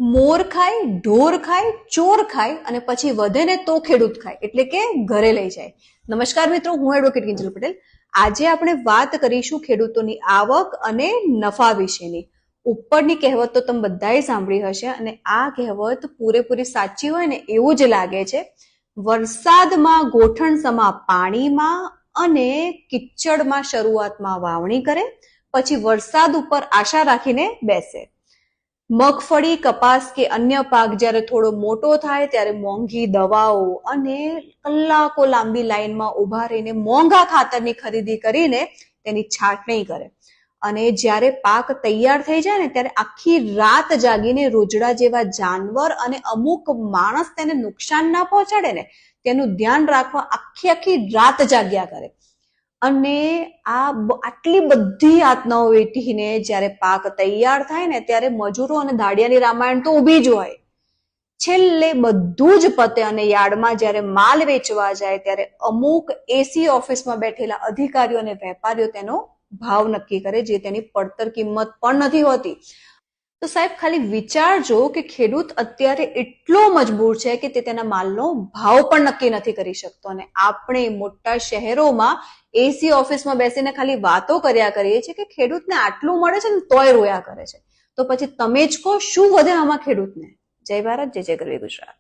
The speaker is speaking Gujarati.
મોર ખાય, ઢોર ખાય, ચોર ખાય અને પછી વધે ને તો ખેડૂત ખાય, એટલે કે ઘરે લઈ જાય. નમસ્કાર મિત્રો, હું એડવોકેટ કિંજલ પટેલ. આજે આપણે વાત કરીશું ખેડૂતોની આવક અને નફા વિશેની. ઉપરની કહેવત તો તમે બધાએ સાંભળી હશે અને આ કહેવત પૂરેપૂરી સાચી હોય ને એવું જ લાગે છે. વરસાદમાં ગોઠણ સમા પાણીમાં અને કિચડમાં શરૂઆતમાં વાવણી કરે, પછી વરસાદ ઉપર આશા રાખીને બેસે. મગફળી, કપાસ કે અન્ય પાક જ્યારે થોડો મોટો થાય ત્યારે મોંઘી દવાઓ અને કલાકો લાંબી લાઈનમાં ઉભા રહીને મોંઘા ખાતરની ખરીદી કરીને તેની છાટણી કરે. અને જ્યારે પાક તૈયાર થઈ જાય ને ત્યારે આખી રાત જાગીને રોજડા જેવા જાનવર અને અમુક માણસ તેને નુકસાન ના પહોંચાડે ને તેનું ધ્યાન રાખવા આખી રાત જાગ્યા કરે. અને આટલી બધી યાતનાઓ વેઠીને જ્યારે પાક તૈયાર થાય ને ત્યારે મજૂરો અને દાડિયાની રામાયણ તો ઊભી જ હોય. છેલ્લે બધું જ પતે અને યાર્ડમાં જ્યારે માલ વેચવા જાય ત્યારે અમુક એસી ઓફિસમાં બેઠેલા અધિકારીઓ અને વેપારીઓ તેનો ભાવ નક્કી કરે, જે તેની પડતર કિંમત પણ નથી હોતી. તો સાહેબ ખાલી વિચારજો કે ખેડૂત અત્યારે એટલો મજબૂર છે કે તે તેના માલનો ભાવ પણ નક્કી નથી કરી શકતો. અને આપણે મોટા શહેરોમાં એસી ઓફિસમાં બેસીને ખાલી વાતો કર્યા કરીએ છીએ કે ખેડૂતને આટલું મળે છે ને તોય રોયા કરે છે. તો પછી તમે જ કહો, શું વધે આમાં ખેડૂતને? જય ભારત, જય જય ગરવી ગુજરાત.